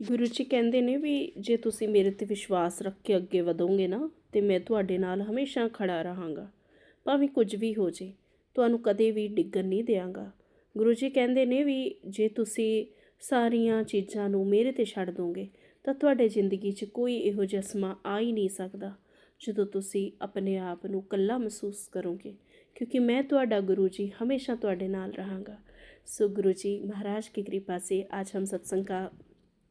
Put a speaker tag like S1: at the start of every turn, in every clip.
S1: ਗੁਰੂ ਜੀ ਕਹਿੰਦੇ ਨੇ ਵੀ ਜੇ ਤੁਸੀਂ ਮੇਰੇ 'ਤੇ ਵਿਸ਼ਵਾਸ ਰੱਖ ਕੇ ਅੱਗੇ ਵਧੋਗੇ ਨਾ ਤੇ ਮੈਂ ਤੁਹਾਡੇ ਨਾਲ ਹਮੇਸ਼ਾ ਖੜਾ ਰਹਾਂਗਾ। ਭਾਵੇਂ ਕੁਝ ਵੀ ਹੋ ਜੇ, ਤੁਹਾਨੂੰ ਕਦੇ ਵੀ ਡਿੱਗਣ ਨਹੀਂ ਦਿਆਂਗਾ। ਗੁਰੂ ਜੀ ਕਹਿੰਦੇ ਨੇ ਵੀ ਜੇ ਤੁਸੀਂ ਸਾਰੀਆਂ ਚੀਜ਼ਾਂ ਨੂੰ ਮੇਰੇ 'ਤੇ ਛੱਡ ਦੋਗੇ ਤਾਂ ਤੁਹਾਡੇ ਜ਼ਿੰਦਗੀ 'ਚ ਕੋਈ ਇਹੋ ਜਿਹਾ ਸਮਾਂ ਆ ਹੀ ਨਹੀਂ ਸਕਦਾ ਜਦੋਂ ਤੁਸੀਂ ਆਪਣੇ ਆਪ ਨੂੰ ਇਕੱਲਾ ਮਹਿਸੂਸ ਕਰੋਗੇ, क्योंकि मैं ਤੁਹਾਡਾ गुरु जी हमेशा ਤੁਹਾਡੇ ਨਾਲ रहांगा। सो गुरु जी महाराज की कृपा से आज हम सत्संग का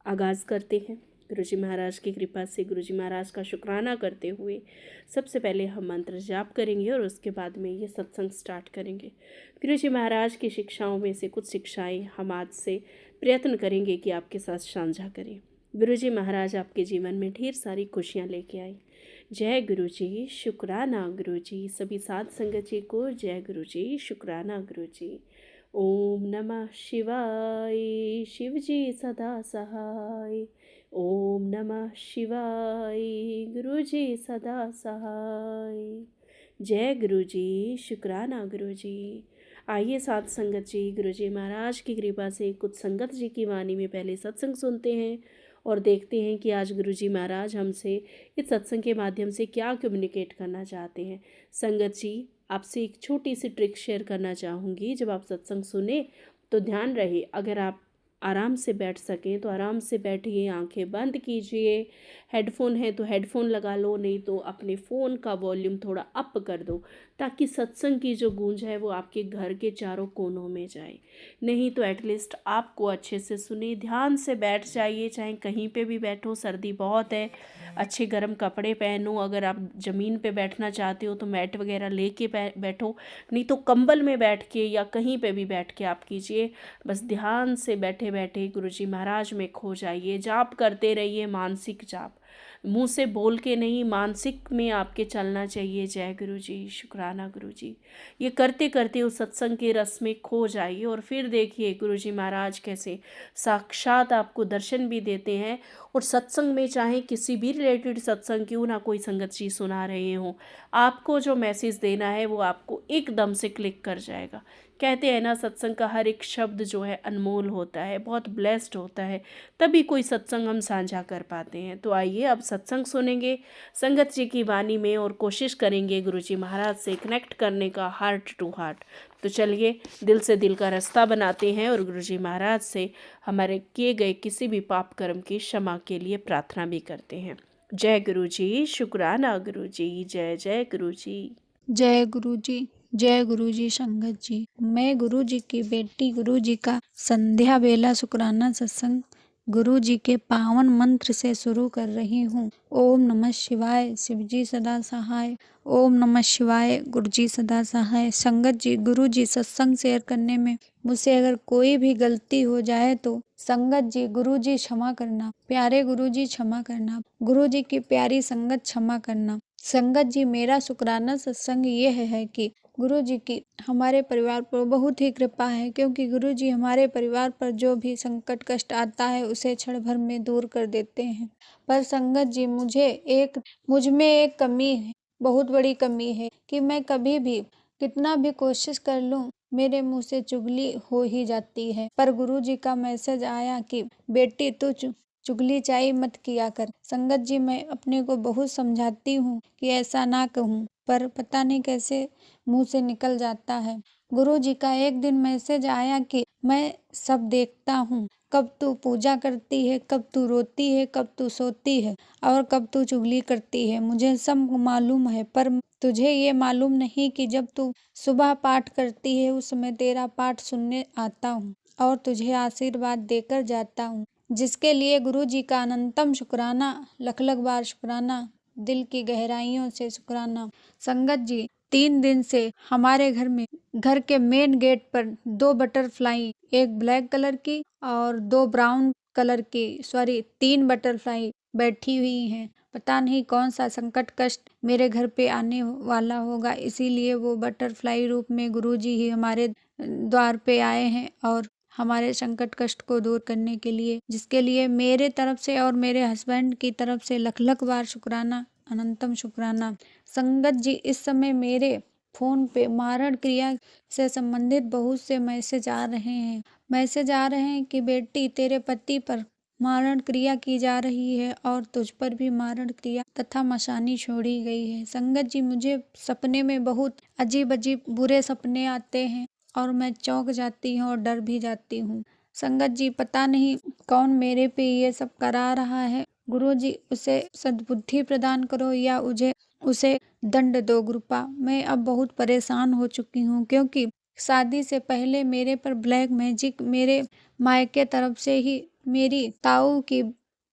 S1: आगाज़ करते हैं। गुरु जी महाराज की कृपा से गुरु जी महाराज का शुक्राना करते हुए सबसे पहले हम मंत्र जाप करेंगे और उसके बाद में ये सत्संग स्टार्ट करेंगे। गुरु जी महाराज की शिक्षाओं में से कुछ शिक्षाएं हम आज से प्रयत्न करेंगे कि आपके साथ साझा करें। गुरु जी महाराज आपके जीवन में ढेर सारी खुशियाँ लेके आए। जय गुरु जी, शुक्राना गुरु जी। सभी साध संगत जी को जय गुरु जी, शुक्राना गुरु जी। ओम नमः शिवाय, शिव जी सदा सहाय। ओम नमः शिवाय, गुरु जी सदा सहाय। जय गुरु जी, शुक्राना गुरु जी। आइए साध संगत जी, गुरु जी महाराज की कृपा से कुछ संगत जी की वाणी में पहले सत्संग सुनते हैं और देखते हैं कि आज गुरु जी महाराज हमसे इस सत्संग के माध्यम से क्या कम्युनिकेट करना चाहते हैं। संगत जी, आपसे एक छोटी सी ट्रिक शेयर करना चाहूँगी। जब आप सत्संग सुने तो ध्यान रहे, अगर आप आराम से बैठ सकें तो आराम से बैठिए, आंखें बंद कीजिए। हेडफोन है तो हेडफोन लगा लो, नहीं तो अपने फ़ोन का वॉल्यूम थोड़ा अप कर दो ताकि सत्संग की जो गूंज है वो आपके घर के चारों कोनों में जाए। नहीं तो एटलीस्ट आपको अच्छे से सुने। ध्यान से बैठ जाइए, चाहे कहीं पे भी बैठो, सर्दी बहुत है, अच्छे गर्म कपड़े पहनो। अगर आप ज़मीन पे बैठना चाहते हो तो मैट वगैरह लेके बैठो, नहीं तो कंबल में बैठ के या कहीं पे भी बैठ के आप कीजिए। बस ध्यान से बैठे बैठे गुरु जी महाराज में खो जाइए। जाप करते रहिए, मानसिक जाप, मुंह से बोल के नहीं, मानसिक में आपके चलना चाहिए। जय गुरु जी, शुक्राना गुरु जी। ये करते करते उस सत्संग के रस में खो जाइए और फिर देखिए गुरु जी महाराज कैसे साक्षात आपको दर्शन भी देते हैं। और सत्संग में चाहे किसी भी रिलेटेड सत्संग क्यों ना कोई संगत जी सुना रहे हों, आपको जो मैसेज देना है वो आपको एकदम से क्लिक कर जाएगा। कहते हैं ना, सत्संग का हर एक शब्द जो है अनमोल होता है, बहुत ब्लेस्ड होता है, तभी कोई सत्संग हम साझा कर पाते हैं। तो आइए अब सत्संग सुनेंगे संगत जी की वाणी में और कोशिश करेंगे गुरु जी महाराज से कनेक्ट करने का, हार्ट टू हार्ट। तो चलिए दिल से दिल का रास्ता बनाते हैं और गुरु जी महाराज से हमारे किए गए किसी भी पाप कर्म की क्षमा के लिए प्रार्थना भी करते हैं। जय गुरु जी, शुक्राना गुरु जी। जय जय गुरु जी।
S2: जय गुरु जी, जय गुरु जी। संगत जी, मैं गुरु जी की बेटी गुरु जी का संध्या बेला शुक्राना सत्संग गुरु जी के पावन मंत्र से शुरू कर रही हूँ। ओम नमः शिवाय, शिव जी सदा सहाय। ओम नमः शिवाय, गुरु जी सदा सहाय। संगत जी, गुरु जी सत्संग शेयर करने में मुझसे अगर कोई भी गलती हो जाए तो संगत जी, गुरु जी क्षमा करना। प्यारे गुरु जी क्षमा करना। गुरु जी की प्यारी संगत क्षमा करना। संगत जी, मेरा शुक्राना सत्संग ये है कि गुरु जी की हमारे परिवार पर बहुत ही कृपा है, क्योंकि गुरु जी हमारे परिवार पर जो भी संकट कष्ट आता है उसे क्षण भर में दूर कर देते हैं। पर संगत जी, मुझ में एक कमी है, बहुत बड़ी कमी है कि मैं कभी भी कितना भी कोशिश कर लूं, मेरे मुंह से चुगली हो ही जाती है। पर गुरु जी का मैसेज आया कि बेटी तू चुगली चाई मत किया कर। संगत जी, मैं अपने को बहुत समझाती हूँ कि ऐसा ना कहूँ, पर पता नहीं कैसे मुंह से निकल जाता है। गुरु जी का एक दिन मैसेज आया कि मैं सब देखता हूँ, कब तू पूजा करती है, कब तू रोती है, कब तू सोती है और कब तू चुगली करती है। मुझे सब मालूम है, पर तुझे ये मालूम नहीं कि जब तू सुबह पाठ करती है उस समय तेरा पाठ सुनने आता हूँ और तुझे आशीर्वाद देकर जाता हूँ, जिसके लिए गुरु जी का अनंतम शुक्राना, लख लख बार शुक्राना, दिल की गहराइयों से शुक्राना। संगत जी, 3 दिन से हमारे घर के मेन गेट पर 2 बटरफ्लाई, एक ब्लैक कलर की और 2 ब्राउन कलर की, 3 बटरफ्लाई बैठी हुई हैं। पता नहीं कौन सा संकट कष्ट मेरे घर पे आने वाला होगा, इसीलिए वो बटरफ्लाई रूप में गुरुजी ही हमारे द्वार पे आए हैं और हमारे संकट कष्ट को दूर करने के लिए, जिसके लिए मेरे तरफ से और मेरे हस्बैंड की तरफ से लख लख बार शुक्राना, अनंतम शुक्राना। संगत जी, इस समय मेरे फोन पे मारण क्रिया से संबंधित बहुत से मैसेज आ रहे हैं कि बेटी तेरे पति पर मारण क्रिया की जा रही है और तुझ पर भी मारण क्रिया तथा मशानी छोड़ी गई है। संगत जी, मुझे सपने में बहुत अजीब अजीब बुरे सपने आते हैं और मैं चौंक जाती हूँ और डर भी जाती हूँ। संगत जी, पता नहीं कौन मेरे पे ये सब करा रहा है। गुरु जी, उसे सद्बुद्धि प्रदान करो या उसे दंड दो गुरुपा। मैं अब बहुत परेशान हो चुकी हूँ, क्योंकि शादी से पहले मेरे पर ब्लैक मैजिक मेरे मायके तरफ से ही मेरी ताऊ की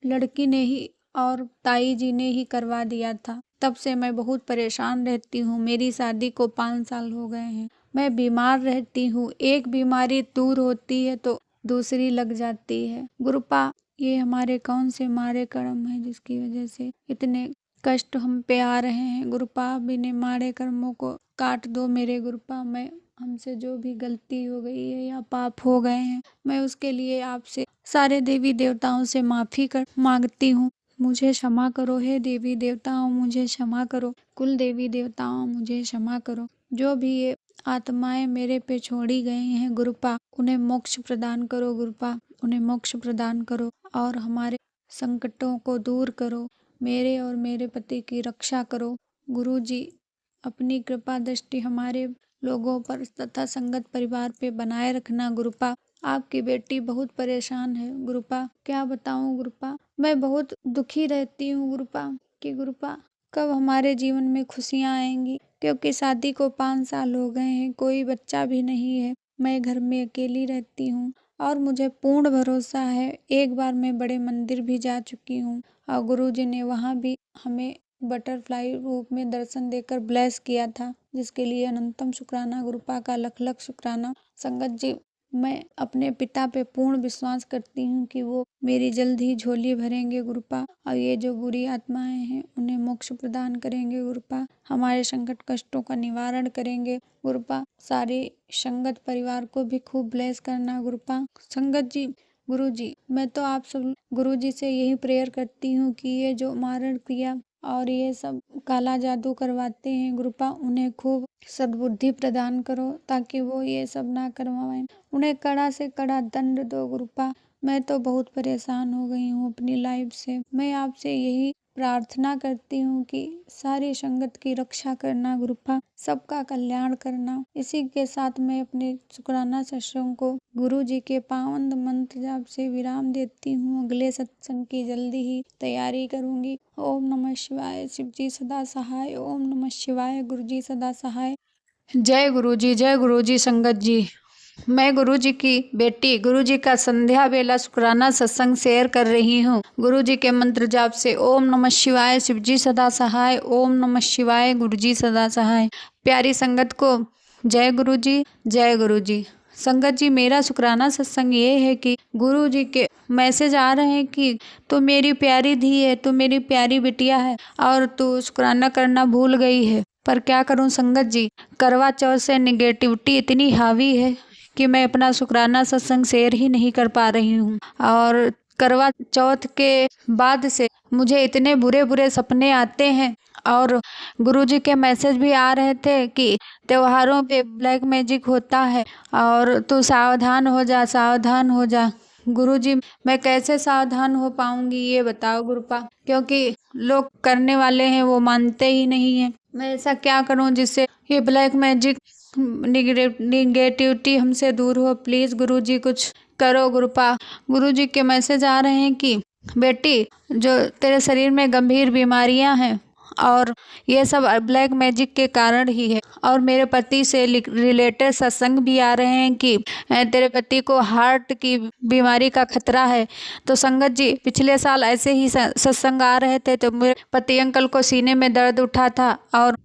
S2: लड़की ने ही और ताई जी ने ही करवा दिया था। तब से मैं बहुत परेशान रहती हूँ। मेरी शादी को 5 साल हो गए हैं। मैं बीमार रहती हूँ। एक बीमारी दूर होती है तो दूसरी लग जाती है। गुरुपा, ये हमारे कौन से मारे कर्म है जिसकी वजह से इतने कष्ट हम पे आ रहे हैं। गुरुपा, आप इन्हें मारे कर्मों को काट दो मेरे गुरुपा। मैं हमसे जो भी गलती हो गई है या पाप हो गए हैं, मैं उसके लिए आपसे सारे देवी देवताओं से माफी मांगती हूँ। मुझे क्षमा करो हे देवी देवताओं, मुझे क्षमा करो। कुल देवी देवताओं, मुझे क्षमा करो। जो भी ये आत्माएं मेरे पे छोड़ी गई हैं गुरुपा, उन्हें मोक्ष प्रदान करो गुरुपा, उन्हें मोक्ष प्रदान करो और हमारे संकटों को दूर करो। मेरे और मेरे पति की रक्षा करो। गुरु जी, अपनी कृपा दृष्टि हमारे लोगों पर तथा संगत परिवार पे बनाए रखना गुरुपा। आपकी बेटी बहुत परेशान है गुरुपा। क्या बताऊं गुरुपा, मैं बहुत दुखी रहती हूँ गुरुपा कि गुरुपा कब हमारे जीवन में खुशियाँ आएंगी, क्योंकि शादी को 5 साल हो गए हैं, कोई बच्चा भी नहीं है। मैं घर में अकेली रहती हूँ और मुझे पूर्ण भरोसा है। एक बार मैं बड़े मंदिर भी जा चुकी हूँ और गुरुजी ने वहाँ भी हमें बटरफ्लाई रूप में दर्शन देकर ब्लेस किया था, जिसके लिए अनंतम शुक्राना गुरुपा का, लख लख शुक्राना। संगत जी, मैं अपने पिता पे पूर्ण विश्वास करती हूँ कि वो मेरी जल्द ही झोली भरेंगे गुरुपा और ये जो बुरी आत्माएं हैं उन्हें मोक्ष प्रदान करेंगे गुरुपा, हमारे संकट कष्टों का निवारण करेंगे गुरुपा। सारे संगत परिवार को भी खूब ब्लेस करना गुरुपा। संगत जी, गुरु जी, मैं तो आप सब गुरु जी से यही प्रेयर करती हूँ कि ये जो मारण क्रिया और ये सब काला जादू करवाते हैं गुरुपा, उन्हें खूब सद्बुद्धि प्रदान करो ताकि वो ये सब ना करवाएं। उन्हें कड़ा से कड़ा दंड दो गुरुपा। मैं तो बहुत परेशान हो गई हूँ अपनी लाइफ से। मैं आपसे यही प्रार्थना करती हूँ कि सारी संगत की रक्षा करना गुरुपा, सबका कल्याण करना। इसी के साथ मैं अपने शुक्राना सत्संग को गुरु जी के पावन मंत्र जाप से विराम देती हूँ। अगले सत्संग की जल्दी ही तैयारी करूंगी। ओम नमः शिवाय। शिव जी सदा सहाय। ओम नमः शिवाय। गुरु जी सदा सहाय। जय गुरु जी, जय गुरु जी। संगत जी, मैं गुरु जी की बेटी गुरु जी का संध्या बेला शुक्राना सत्संग शेयर कर रही हूँ। गुरु जी के मंत्र जाप से ओम नमः शिवाय। शिव जी सदा सहाय। ओम नमः शिवाय। गुरु जी सदा सहाय। प्यारी संगत को जय गुरु जी, जय गुरु जी। संगत जी, मेरा शुक्राना सत्संग ये है कि गुरु जी के मैसेज आ रहे हैं कि तू मेरी प्यारी धी है, तू मेरी प्यारी बिटिया है और तू शुक्राना करना भूल गई है। पर क्या करूं संगत जी, करवा चौथ से निगेटिविटी इतनी हावी है कि मैं अपना शुक्राना सत्संग शेयर ही नहीं कर पा रही हूँ। और करवा चौथ के बाद से मुझे इतने बुरे बुरे सपने आते हैं और गुरुजी के मैसेज भी आ रहे थे कि त्योहारों पे ब्लैक मैजिक होता है और तू सावधान हो जा, सावधान हो जा। गुरुजी, मैं कैसे सावधान हो पाऊंगी ये बताओ गुरुपा, क्योंकि लोग करने वाले हैं वो मानते ही नहीं है। मैं ऐसा क्या करूं जिससे ये ब्लैक मैजिक निगेटिविटी हमसे दूर हो। प्लीज गुरुजी कुछ करो गुरुपा। गुरुजी के मैसेज आ रहे हैं कि बेटी, जो तेरे शरीर में गंभीर बीमारियां हैं और ये सब ब्लैक मैजिक के कारण ही है। और मेरे पति से रिलेटेड सत्संग भी आ रहे हैं कि तेरे पति को हार्ट की बीमारी का खतरा है। तो संगत जी, पिछले साल ऐसे ही सत्संग आ रहे थे तो मेरे पति अंकल को सीने में दर्द उठा था और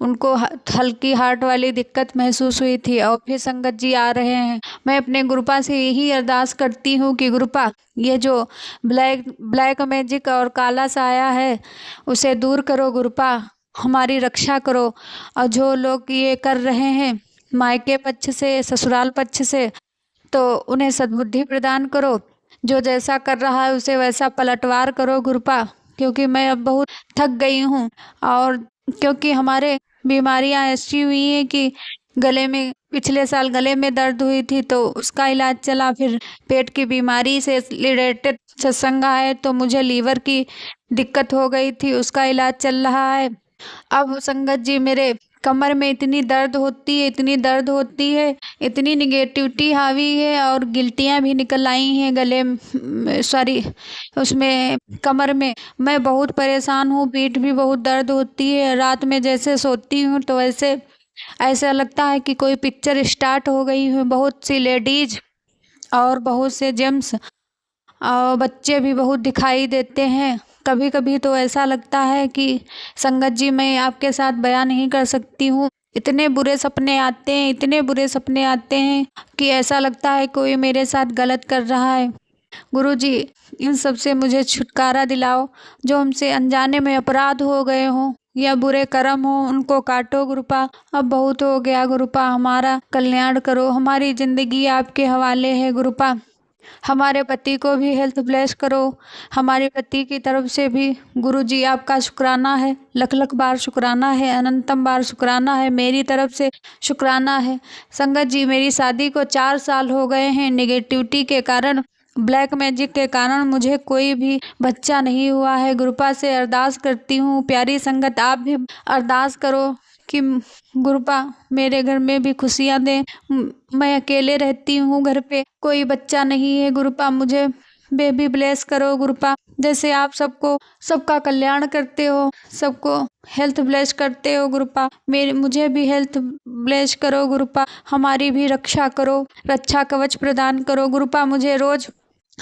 S2: उनको हल्की हार्ट वाली दिक्कत महसूस हुई थी और फिर संगत जी आ रहे हैं। मैं अपने गुरुपा से यही अरदास करती हूँ कि गुरुपा, ये जो ब्लैक मैजिक और काला साया है उसे दूर करो गुरुपा, हमारी रक्षा करो। और जो लोग ये कर रहे हैं मायके पक्ष से, ससुराल पक्ष से, तो उन्हें सद्बुद्धि प्रदान करो। जो जैसा कर रहा है उसे वैसा पलटवार करो गुरुपा, क्योंकि मैं अब बहुत थक गई हूँ और क्योंकि हमारे बीमारियां ऐसी हुई हैं कि गले में पिछले साल गले में दर्द हुई थी तो उसका इलाज चला, फिर पेट की बीमारी से रिलेटेड सत्संग है, तो मुझे लीवर की दिक्कत हो गई थी, उसका इलाज चल रहा है। अब संगत जी मेरे कमर में इतनी दर्द होती है, इतनी दर्द होती है, इतनी निगेटिविटी हावी है और गिल्टियाँ भी निकल आई हैं गले में, सॉरी उसमें कमर में। मैं बहुत परेशान हूँ, पीठ भी बहुत दर्द होती है, रात में जैसे सोती हूँ तो ऐसा लगता है कि कोई पिक्चर स्टार्ट हो गई है। बहुत सी लेडीज और बहुत से जेंट्स और बच्चे भी बहुत दिखाई देते हैं। कभी कभी तो ऐसा लगता है कि संगत जी मैं आपके साथ बयान नहीं कर सकती हूँ, इतने बुरे सपने आते हैं, इतने बुरे सपने आते हैं कि ऐसा लगता है कोई मेरे साथ गलत कर रहा है। गुरुजी इन सब से मुझे छुटकारा दिलाओ, जो हमसे अनजाने में अपराध हो गए हों या बुरे कर्म हो उनको काटो गुरुपा। अब बहुत हो गया गुरुपा, हमारा कल्याण करो, हमारी जिंदगी आपके हवाले है गुरुपा। हमारे पति को भी हेल्थ ब्लेस करो, हमारे पति की तरफ से भी गुरुजी आपका शुक्राना है, लख लख बार शुक्राना है, अनंतम बार शुक्राना है, मेरी तरफ से शुक्राना है। संगत जी मेरी शादी को 4 साल हो गए हैं, नेगेटिविटी के कारण, ब्लैक मैजिक के कारण मुझे कोई भी बच्चा नहीं हुआ है। गुरुपा से अरदास करती हूँ, प्यारी संगत आप भी अरदास करो कि गुरुपा मेरे घर में भी खुशियाँ दें। मैं अकेले रहती हूँ, घर पे कोई बच्चा नहीं है गुरुपा, मुझे बेबी ब्लेस करो गुरुपा। जैसे आप सबका कल्याण करते हो, सबको हेल्थ ब्लेस करते हो गुरुपा, मुझे भी हेल्थ ब्लेस करो गुरुपा, हमारी भी रक्षा करो, रक्षा कवच प्रदान करो गुरुपा। मुझे रोज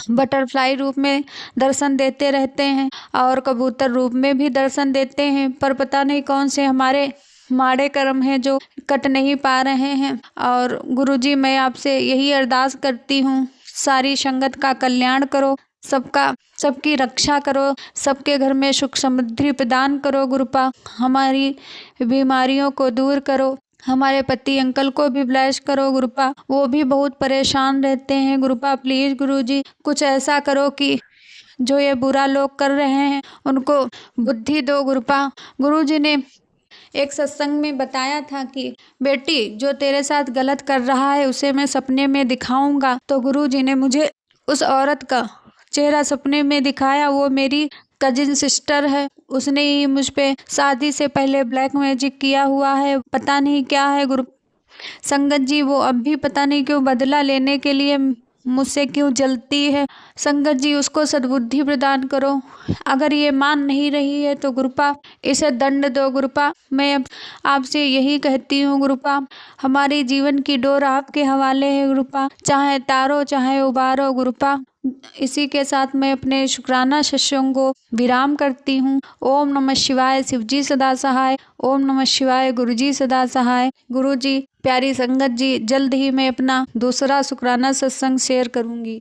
S2: बटरफ्लाई रूप में दर्शन देते रहते हैं और कबूतर रूप में भी दर्शन देते हैं, पर पता नहीं कौन से हमारे माड़े कर्म हैं जो कट नहीं पा रहे हैं। और गुरुजी मैं आपसे यही अरदास करती हूँ, सारी संगत का कल्याण करो, सबकी रक्षा करो, सबके घर में सुख समृद्धि प्रदान करो गुरुपा, हमारी बीमारियों को दूर करो, हमारे पति अंकल को भी ब्लेस करो गुरुपा, वो भी बहुत परेशान रहते हैं गुरुपा। प्लीज गुरुजी कुछ ऐसा करो कि जो ये बुरा लोग कर रहे हैं उनको बुद्धि दो गुरुपा। गुरुजी ने एक सत्संग में बताया था कि बेटी जो तेरे साथ गलत कर रहा है उसे मैं सपने में दिखाऊंगा, तो गुरुजी ने मुझे उस औरत का चेहरा सपने में दिखाया। वो मेरी कजिन सिस्टर है, उसने ही मुझ पे शादी से पहले ब्लैक मैजिक किया हुआ है, पता नहीं क्या है गुरु संगत जी। वो अब भी पता नहीं क्यों बदला लेने के लिए मुझसे क्यों जलती है। संगत जी उसको सद्बुद्धि प्रदान करो, अगर ये मान नहीं रही है तो गुरुपा इसे दंड दो गुरुपा। मैं अब आपसे यही कहती हूँ गुरुपा, हमारी जीवन की डोर आपके हवाले है गुरुपा, चाहे तारो चाहे उबारो गुरुपा। इसी के साथ मैं अपने शुक्राना सत्संग को विराम करती हूँ। ओम नमः शिवाय, शिवजी सदा सहाय। ओम नमः शिवाय, गुरुजी सदा सहाय। गुरुजी प्यारी संगत जी जल्द ही मैं अपना दूसरा शुक्राना सत्संग शेयर करूँगी।